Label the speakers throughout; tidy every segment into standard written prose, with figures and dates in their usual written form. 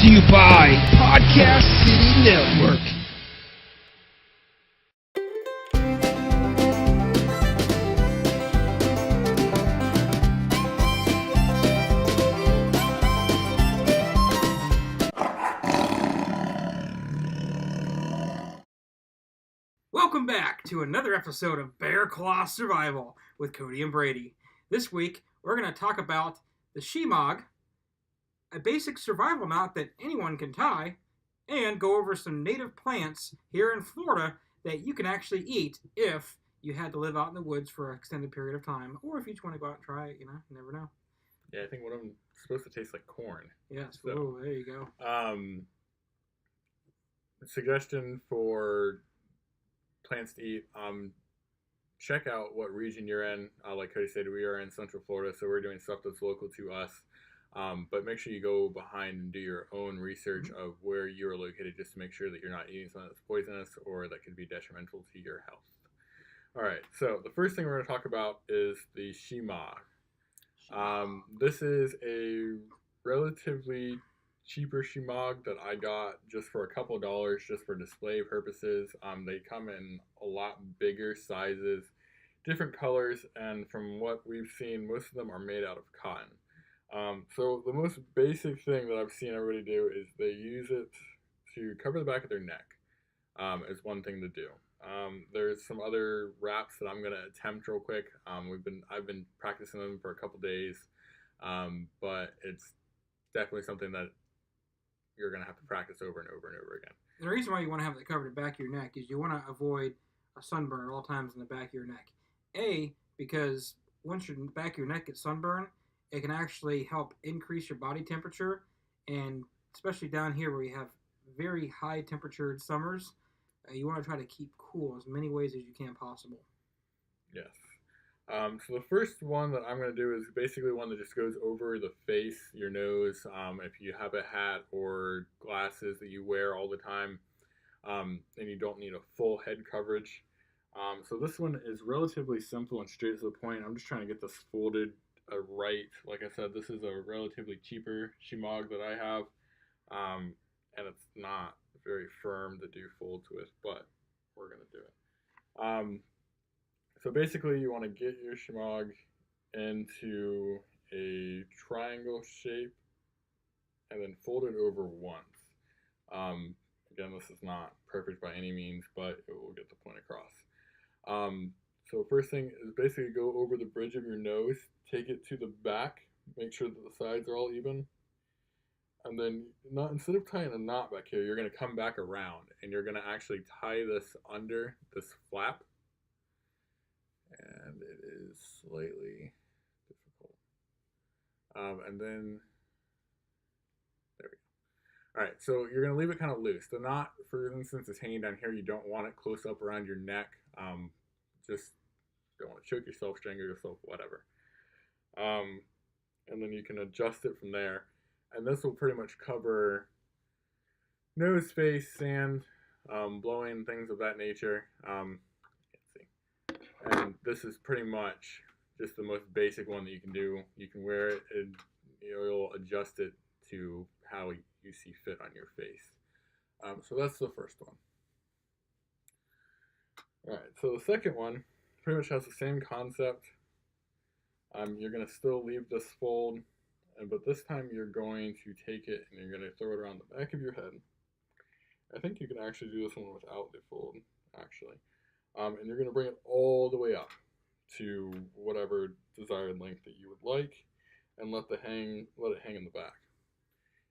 Speaker 1: to you by Podcast City Network.
Speaker 2: Welcome back to another episode of Bear Claw Survival with Cody and Brady. This week, we're going to talk about the shemagh, a basic survival knot that anyone can tie, and go over some native plants here in Florida that you can actually eat if you had to live out in the woods for an extended period of time, or if you just want to go out and try it, you never know.
Speaker 3: Yeah, I think one of them is supposed to taste like corn.
Speaker 2: Yes, so, there you go.
Speaker 3: Suggestion for plants to eat, check out what region you're in. Like Cody said, we are in Central Florida, so we're doing stuff that's local to us. But make sure you go behind and do your own research of where you're located, just to make sure that you're not eating something that's poisonous or that could be detrimental to your health. All right, so the first thing we're going to talk about is the shemagh. This is a relatively cheaper shemagh that I got just for a couple of dollars, just for display purposes. They come in a lot bigger sizes, different colors, and from what we've seen, most of them are made out of cotton. So the most basic thing that I've seen everybody do is they use it to cover the back of their neck, is one thing to do. There's some other wraps that I'm going to attempt real quick. I've been practicing them for a couple days, but it's definitely something that you're going to have to practice over and over and over again.
Speaker 2: And the reason why you want to have it covered the back of your neck is you want to avoid a sunburn at all times in the back of your neck. Because once your back of your neck gets sunburned, it can actually help increase your body temperature, and especially down here where we have very high temperatured summers, you want to try to keep cool as many ways as you can possible.
Speaker 3: Yes. So the first one that I'm going to do is basically one that just goes over the face, your nose, if you have a hat or glasses that you wear all the time, and you don't need a full head coverage. So this one is relatively simple and straight to the point. I'm just trying to get this folded right. Like I said, this is a relatively cheaper shemagh that I have, and it's not very firm to do folds with, but we're going to do it. So basically you want to get your shemagh into a triangle shape and then fold it over once. Again, this is not perfect by any means, but it will get the point across. So first thing is basically go over the bridge of your nose, take it to the back, make sure that the sides are all even, and then instead of tying a knot back here, you're going to come back around and you're going to actually tie this under this flap, and it is slightly difficult. And then there we go. All right, so you're going to leave it kind of loose. The knot, for instance, is hanging down here. You don't want it close up around your neck. Just don't want to choke yourself, strangle yourself, whatever. And then you can adjust it from there. And this will pretty much cover nose, face, sand, blowing, things of that nature. Can't see. And this is pretty much just the most basic one that you can do. You can wear it and you'll adjust it to how you see fit on your face. So that's the first one. All right, so the second one pretty much has the same concept. You're going to still leave this fold, but this time you're going to take it and you're going to throw it around the back of your head. I think you can actually do this one without the fold, actually. And you're going to bring it all the way up to whatever desired length that you would like, and let it hang in the back.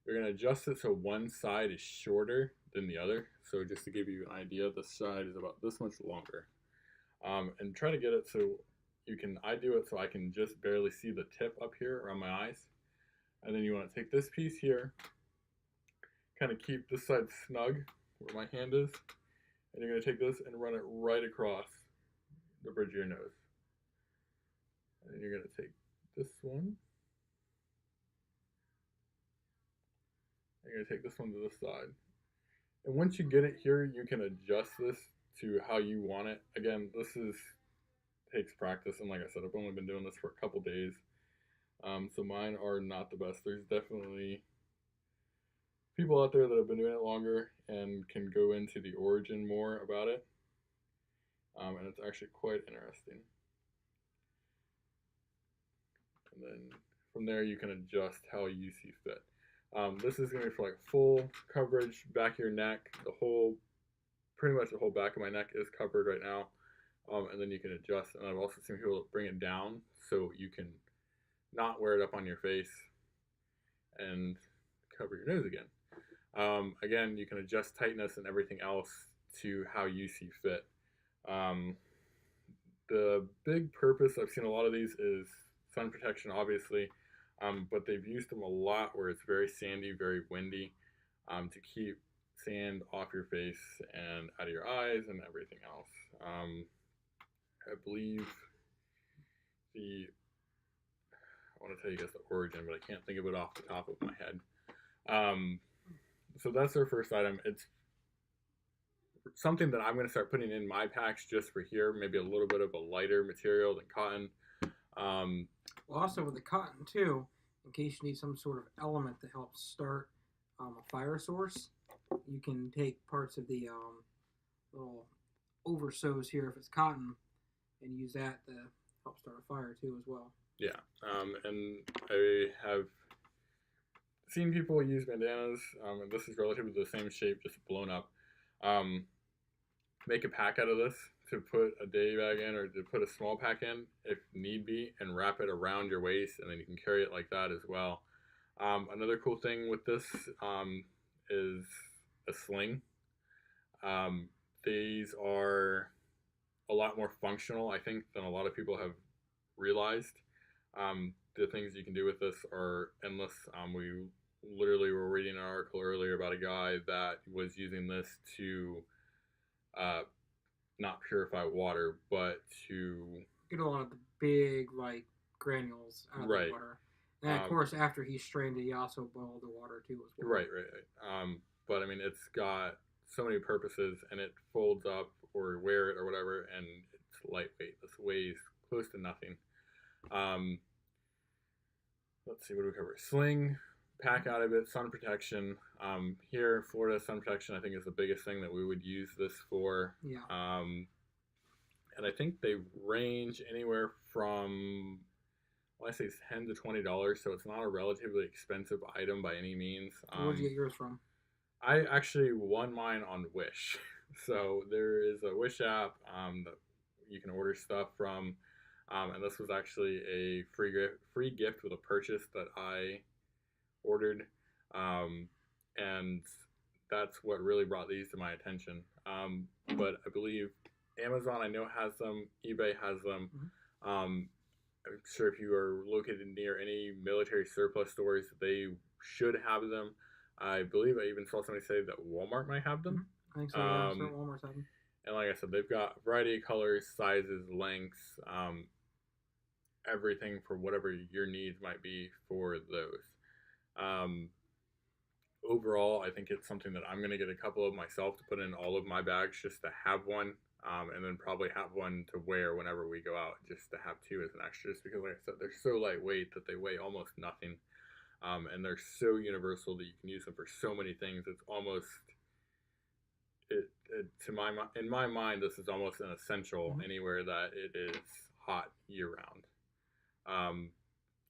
Speaker 3: You're going to adjust it so one side is shorter than the other. So just to give you an idea, this side is about this much longer. And try to get it so I do it so I can just barely see the tip up here around my eyes. And then you want to take this piece here, kind of keep this side snug where my hand is, and you're going to take this and run it right across the bridge of your nose. And then you're going to take this one. You're going to take this one to this side. And once you get it here, you can adjust this to how you want it. Again, this takes practice, and like I said, I've only been doing this for a couple days. So mine are not the best. There's definitely people out there that have been doing it longer and can go into the origin more about it. And it's actually quite interesting. And then from there, you can adjust how you see fit. This is going to be for like full coverage, back of your neck. Pretty much the whole back of my neck is covered right now. And then you can adjust. And I've also seen people bring it down so you can not wear it up on your face and cover your nose again. Again, you can adjust tightness and everything else to how you see fit. The big purpose, I've seen a lot of these, is sun protection, obviously, but they've used them a lot where it's very sandy, very windy, to keep sand off your face and out of your eyes and everything else. I believe I want to tell you guys the origin, but I can't think of it off the top of my head. So that's our first item. It's something that I'm going to start putting in my packs just for here, maybe a little bit of a lighter material than cotton.
Speaker 2: Well, also with the cotton too, in case you need some sort of element to help start a fire source, you can take parts of the little oversews here if it's cotton and use that to help start a fire too as well.
Speaker 3: Yeah, and I have seen people use bandanas, and this is relatively the same shape, just blown up. Make a pack out of this to put a day bag in, or to put a small pack in if need be, and wrap it around your waist, and then you can carry it like that as well. Another cool thing with this is a sling. These are a lot more functional, I think, than a lot of people have realized. The things you can do with this are endless. We literally were reading an article earlier about a guy that was using this to not purify water, but to
Speaker 2: get a lot of the big granules out of the water. And of course, after he strained it, he also boiled the water too as well.
Speaker 3: Right. But I mean, it's got so many purposes, and it folds up or wear it or whatever, and it's lightweight. This weighs close to nothing. Let's see, what do we cover? Sling, pack out of it, sun protection. Here in Florida, sun protection I think is the biggest thing that we would use this for.
Speaker 2: Yeah.
Speaker 3: And I think they range anywhere from, I say $10 to $20, so it's not a relatively expensive item by any means.
Speaker 2: Where'd you get yours from?
Speaker 3: I actually won mine on Wish. So there is a Wish app that you can order stuff from. And this was actually a free gift with a purchase that I ordered. And that's what really brought these to my attention. But I believe Amazon, I know, has them. eBay has them.
Speaker 2: Mm-hmm.
Speaker 3: I'm sure if you are located near any military surplus stores, they should have them. I believe I even saw somebody say that Walmart might have them.
Speaker 2: I think so, yeah. Sure, Walmart's have them.
Speaker 3: And like I said, they've got a variety of colors, sizes, lengths, everything for whatever your needs might be for those. Overall, I think it's something that I'm going to get a couple of myself to put in all of my bags just to have one, and then probably have one to wear whenever we go out, just to have two as an extra, just because, like I said, they're so lightweight that they weigh almost nothing. And they're so universal that you can use them for so many things. It's almost, in my mind, this is almost an essential anywhere that it is hot year round.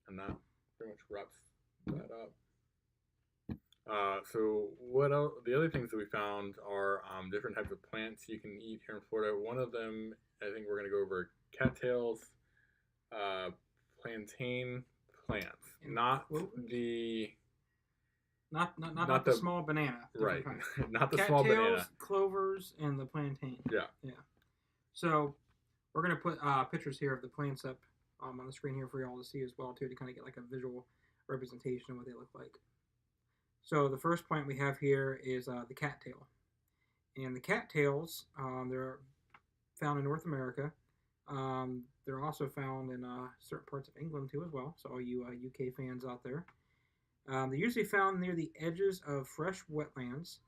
Speaker 3: And that pretty much wraps that up. So what else? The other things that we found are different types of plants you can eat here in Florida. One of them, I think we're going to go over cattails, plantain plants, not the
Speaker 2: small banana.
Speaker 3: Right, not the
Speaker 2: Cattails,
Speaker 3: small banana.
Speaker 2: Clovers, and the plantain.
Speaker 3: Yeah.
Speaker 2: So we're gonna put pictures here of the plants up on the screen here for y'all to see as well too, to kind of get like a visual representation of what they look like. So the first plant we have here is the cattail, and the cattails they're found in North America. They're also found in certain parts of England too as well. So all you UK fans out there. They're usually found near the edges of fresh wetlands.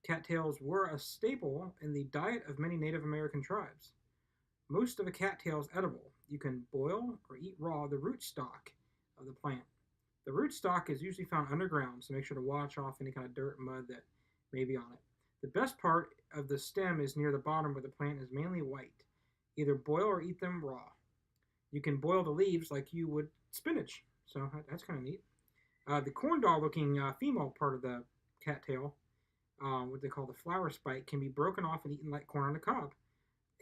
Speaker 2: Cattails were a staple in the diet of many Native American tribes. Most of a cattail is edible. You can boil or eat raw the root stock of the plant. The rootstock is usually found underground, so make sure to wash off any kind of dirt and mud that may be on it. The best part of the stem is near the bottom where the plant is mainly white. Either boil or eat them raw. You can boil the leaves like you would spinach, so that's kind of neat. The corn doll looking female part of the cattail, what they call the flower spike, can be broken off and eaten like corn on the cob.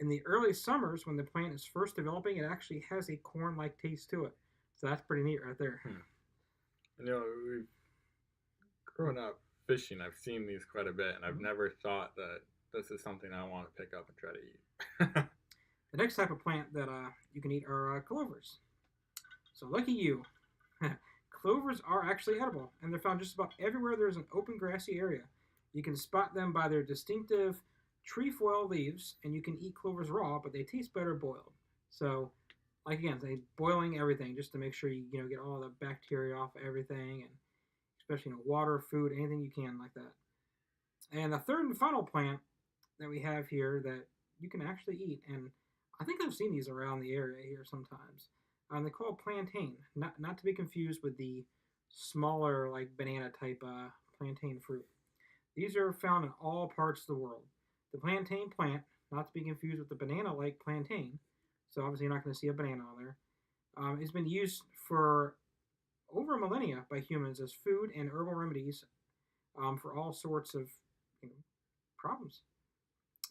Speaker 2: In the early summers, when the plant is first developing, it actually has a corn-like taste to it. So that's pretty neat right there.
Speaker 3: You know, growing up fishing, I've seen these quite a bit, and I've never thought that this is something I want to pick up and try to eat.
Speaker 2: The next type of plant that you can eat are clovers. So lucky you. Clovers are actually edible, and they're found just about everywhere there's an open grassy area. You can spot them by their distinctive trefoil leaves, and you can eat clovers raw, but they taste better boiled. So, like again, say boiling everything just to make sure you get all the bacteria off of everything, and especially water, food, anything you can like that. And the third and final plant that we have here that you can actually eat, and I think I've seen these around the area here sometimes. They're called plantain, not to be confused with the smaller like banana type plantain fruit. These are found in all parts of the world. The plantain plant, not to be confused with the banana-like plantain, so obviously you're not going to see a banana on there, has been used for over a millennia by humans as food and herbal remedies for all sorts of problems.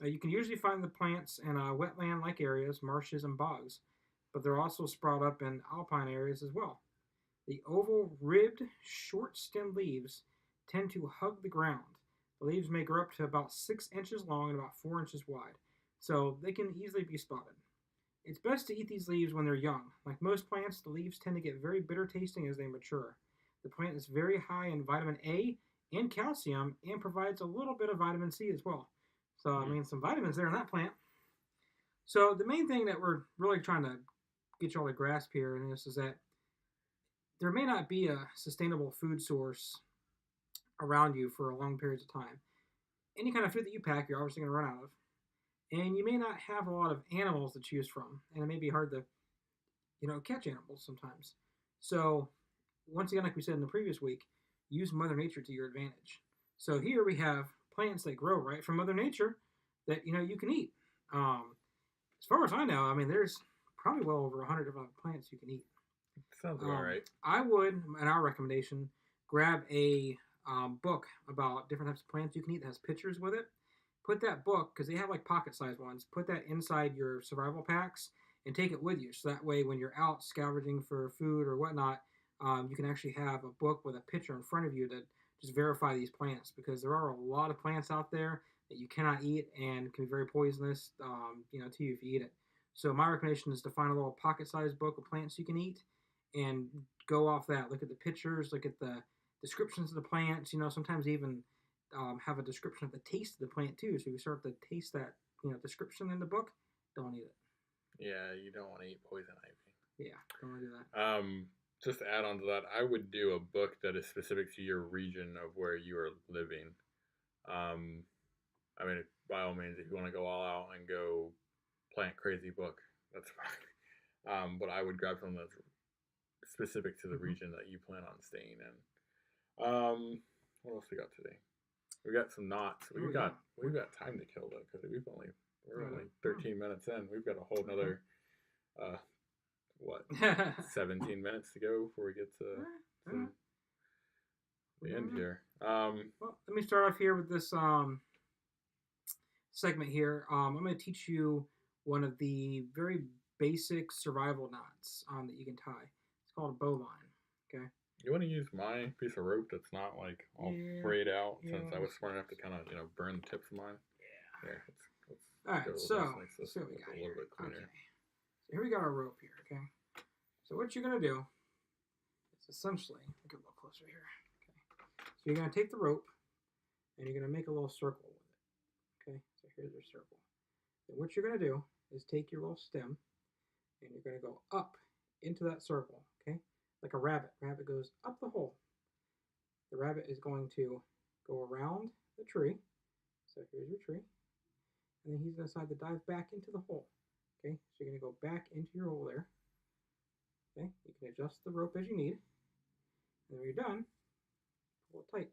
Speaker 2: You can usually find the plants in wetland-like areas, marshes, and bogs, but they're also sprout up in alpine areas as well. The oval, ribbed, short-stemmed leaves tend to hug the ground. The leaves may grow up to about 6 inches long and about 4 inches wide, so they can easily be spotted. It's best to eat these leaves when they're young. Like most plants, the leaves tend to get very bitter tasting as they mature. The plant is very high in vitamin A and calcium and provides a little bit of vitamin C as well. So, some vitamins there in that plant. So, the main thing that we're really trying to get you all to grasp here in this is that there may not be a sustainable food source around you for long periods of time. Any kind of food that you pack, you're obviously going to run out of. And you may not have a lot of animals to choose from. And it may be hard to, catch animals sometimes. So, once again, like we said in the previous week, use Mother Nature to your advantage. So here we have plants that grow right from Mother Nature that, you can eat. As far as I know, there's probably well over 100 different plants you can eat.
Speaker 3: Sounds about right.
Speaker 2: I would, in our recommendation, grab a book about different types of plants you can eat that has pictures with it. Put that book, because they have like pocket-sized ones, put that inside your survival packs and take it with you. So that way when you're out scavenging for food or whatnot, you can actually have a book with a picture in front of you to just verify these plants, because there are a lot of plants out there that you cannot eat and can be very poisonous to you if you eat it. So my recommendation is to find a little pocket-sized book of plants you can eat and go off that. Look at the pictures, look at the descriptions of the plants, sometimes even have a description of the taste of the plant too. So if you start to taste that, description in the book, don't eat it.
Speaker 3: Yeah, you don't want to eat poison ivy.
Speaker 2: Yeah, don't want to do that.
Speaker 3: Just to add on to that, I would do a book that is specific to your region of where you are living. By all means, if you want to go all out and go plant crazy book, that's fine. But I would grab something that's specific to the region that you plan on staying in. What else we got today? We got some knots. We've got time to kill though, because we're only 13 minutes in. We've got a whole another 17 minutes to go before we get to the end here.
Speaker 2: Well, let me start off here with this segment here. I'm going to teach you one of the very basic survival knots that you can tie. It's called a bowline. Okay.
Speaker 3: You want to use my piece of rope that's not like all frayed out, since I was smart enough to kind of burn the tips of mine.
Speaker 2: Yeah.
Speaker 3: Here,
Speaker 2: all right. So we got
Speaker 3: a little bit cleaner.
Speaker 2: Okay. So here we got our rope here. Okay. So what you're gonna do is essentially get a little closer here. Okay. So you're gonna take the rope and you're gonna make a little circle with it. Okay. So here's your circle. And what you're gonna do is take your little stem and you're gonna go up into that circle. Okay. Like a rabbit. Rabbit goes up the hole. The rabbit is going to go around the tree. So here's your tree. And then he's going to decide to dive back into the hole. Okay, so you're going to go back into your hole there. Okay, you can adjust the rope as you need. And when you're done, pull it tight.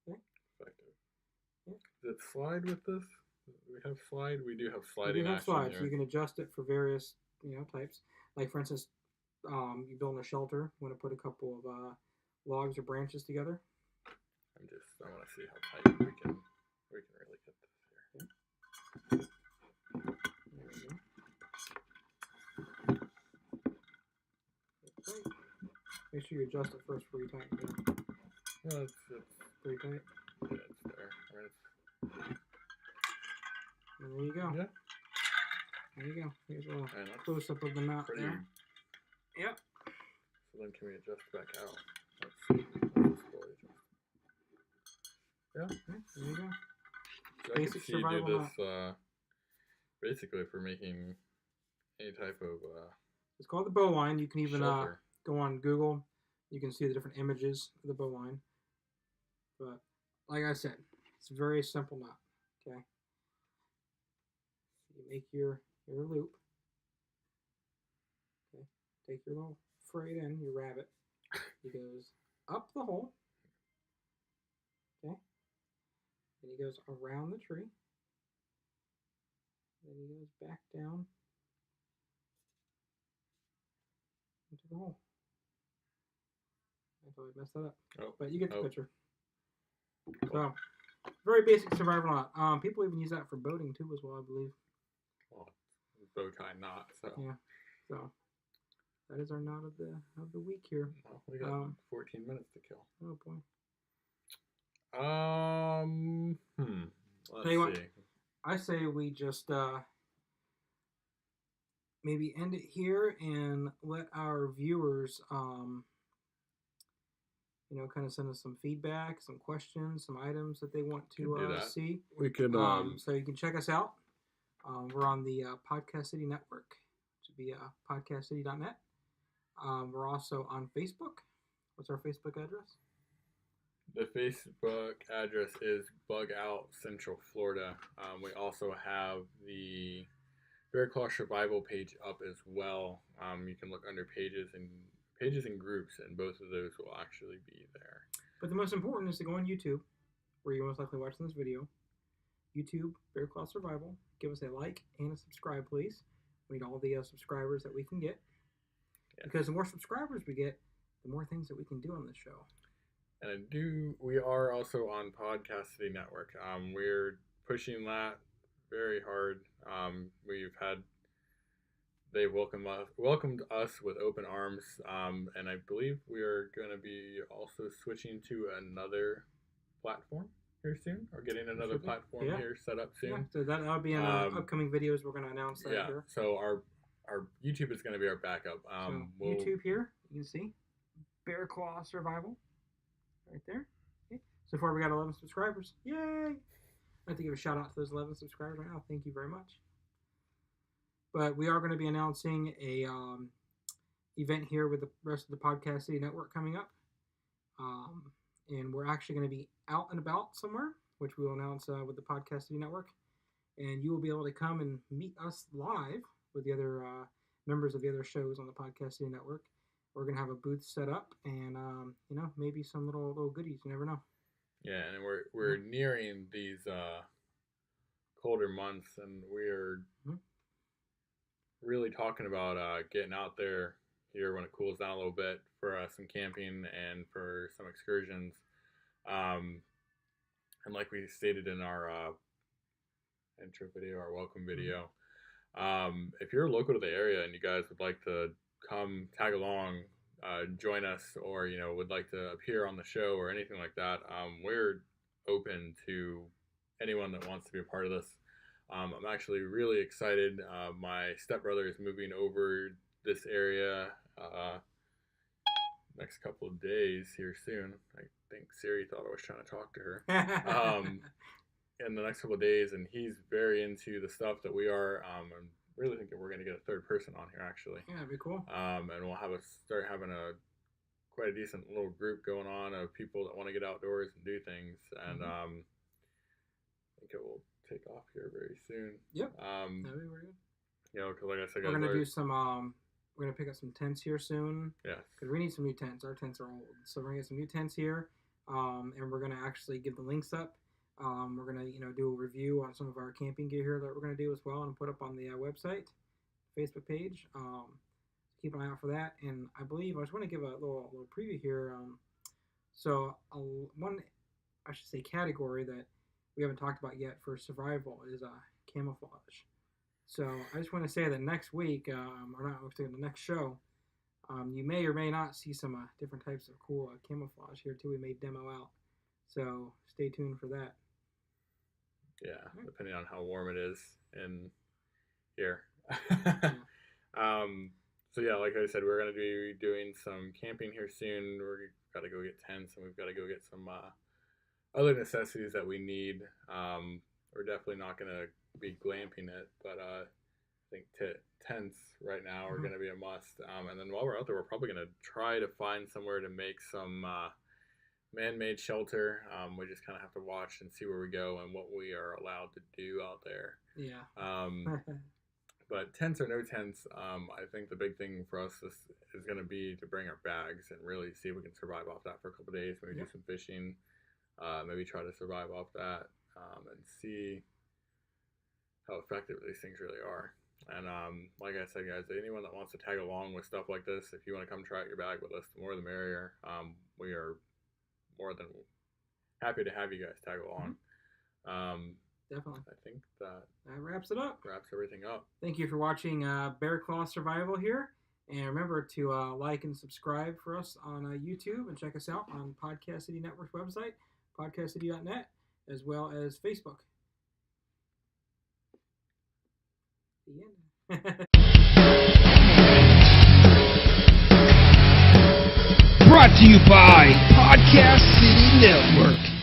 Speaker 2: Okay.
Speaker 3: Effective.
Speaker 2: Yeah.
Speaker 3: Does it slide with this? We have slide. We do have
Speaker 2: You
Speaker 3: sliding
Speaker 2: do have
Speaker 3: action
Speaker 2: slides,
Speaker 3: here.
Speaker 2: so you can adjust it for various types. Like for instance, you build a shelter. You want to put a couple of logs or branches together.
Speaker 3: I want to see how tight we can really get this here.
Speaker 2: Okay. There we go. Okay. Make sure you adjust it first before you tighten it down.
Speaker 3: Well, it's
Speaker 2: Pretty tight.
Speaker 3: yeah, it's there. I mean,
Speaker 2: And there you go.
Speaker 3: yeah.
Speaker 2: There you go. Here's a little
Speaker 3: And that's
Speaker 2: close up of the knot
Speaker 3: pretty.
Speaker 2: there. Yep.
Speaker 3: So then, can we adjust back out? Let's see. Let's slowly adjust. Yeah.
Speaker 2: Okay, there you go.
Speaker 3: So I
Speaker 2: Basic
Speaker 3: could see you
Speaker 2: survival
Speaker 3: do this basically for making any type of
Speaker 2: It's called the bowline. You can even
Speaker 3: shelter.
Speaker 2: go on Google. You can see the different images of the bowline. But like I said, it's a very simple knot. Okay. You make your loop. Okay. Take your little frayed end, your rabbit. He goes up the hole. Okay. Then he goes around the tree. Then he goes back down into the hole. I thought I messed that up.
Speaker 3: Oh,
Speaker 2: But you get the picture.
Speaker 3: Cool.
Speaker 2: So, very basic survival knot. People even use that for boating too, as well, I believe.
Speaker 3: Well, bow tie knot. So
Speaker 2: Yeah. So that is our knot of the week here.
Speaker 3: well, we got 14 minutes to kill.
Speaker 2: Oh boy.
Speaker 3: Let's
Speaker 2: Tell you what,
Speaker 3: see.
Speaker 2: I say we just maybe end it here and let our viewers kind of send us some feedback, some questions, some items that they want
Speaker 3: Could do
Speaker 2: to
Speaker 3: that.
Speaker 2: see.
Speaker 3: We could
Speaker 2: So you can check us out. We're on the Podcast City Network, which would be podcastcity.net. We're also on Facebook. What's our Facebook address?
Speaker 3: The Facebook address is Bug Out Central Florida. We also have the Bear Claw Survival page up as well. You can look under pages and groups, and both of those will actually be there.
Speaker 2: But the most important is to go on YouTube, where you're most likely watching this video. YouTube, Bear Claw Survival. Give us a like and a subscribe, please. We need all the subscribers that we can get. Yes. Because the more subscribers we get, the more things that we can do on this show.
Speaker 3: And we are also on Podcast City Network. We're pushing that very hard. They've welcomed us with open arms, and I believe we are going to be also switching to another platform here soon, or getting another platform here set up soon.
Speaker 2: Yeah, so that'll be in our upcoming videos. We're going to announce that here.
Speaker 3: So our YouTube is going to be our backup.
Speaker 2: YouTube here, you can see Bear Claw Survival right there. Okay. So far we got 11 subscribers. Yay! I'd like to give a shout out to those 11 subscribers right now. Thank you very much. But we are going to be announcing a event here with the rest of the Podcast City Network coming up. And we're actually going to be out and about somewhere, which we will announce with the Podcast City Network. And you will be able to come and meet us live with the other members of the other shows on the Podcast City Network. We're going to have a booth set up and, maybe some little goodies. You never know.
Speaker 3: Yeah, and we're nearing these colder months, and we're really talking about getting out there here when it cools down a little bit for some camping and for some excursions. And like we stated in our intro video, our welcome video, if you're local to the area and you guys would like to come tag along, join us, or would like to appear on the show or anything like that, we're open to anyone that wants to be a part of this. I'm actually really excited. My stepbrother is moving over this area next couple of days here soon. I think Siri thought I was trying to talk to her. In the next couple of days, and he's very into the stuff that we are. I'm really thinking we're going to get a third person on here, actually.
Speaker 2: Yeah, that'd be cool.
Speaker 3: And we'll start having quite a decent little group going on of people that want to get outdoors and do things. And I think it will take off here very soon.
Speaker 2: Yep. That'd be very good.
Speaker 3: Because like I said,
Speaker 2: we're going to do some we're gonna pick up some tents here soon.
Speaker 3: Yes.
Speaker 2: Because we need some new tents. Our tents are old, so we're gonna get some new tents here, and we're gonna actually give the links up. We're gonna do a review on some of our camping gear here that we're gonna do as well, and put up on the website, Facebook page. Keep an eye out for that. And I believe I just want to give a little preview here. One, I should say, category that we haven't talked about yet for survival is camouflage. So I just want to say that next week, or not the next show, you may or may not see some different types of cool camouflage here too. We may demo out. So stay tuned for that.
Speaker 3: Yeah, depending on how warm it is in here. So yeah, like I said, we're going to be doing some camping here soon. We've got to go get tents, and we've got to go get some other necessities that we need. We're definitely not going to be glamping it, but I think tents right now are going to be a must. And then while we're out there, we're probably going to try to find somewhere to make some man-made shelter. We just kind of have to watch and see where we go and what we are allowed to do out there.
Speaker 2: Yeah.
Speaker 3: But tents or no tents, I think the big thing for us is going to be to bring our bags and really see if we can survive off that for a couple of days. Maybe do some fishing, maybe try to survive off that, and see how effective these things really are. And like I said, guys, anyone that wants to tag along with stuff like this, if you want to come try out your bag with us, the more the merrier. We are more than happy to have you guys tag along.
Speaker 2: Definitely.
Speaker 3: I think that
Speaker 2: wraps it up.
Speaker 3: Wraps everything up. Thank
Speaker 2: you for watching Bear Claw Survival here. And remember to like and subscribe for us on YouTube, and check us out on Podcast City Network's website, podcastcity.net, as well as Facebook. The end.
Speaker 1: Brought to you by Podcast City Network.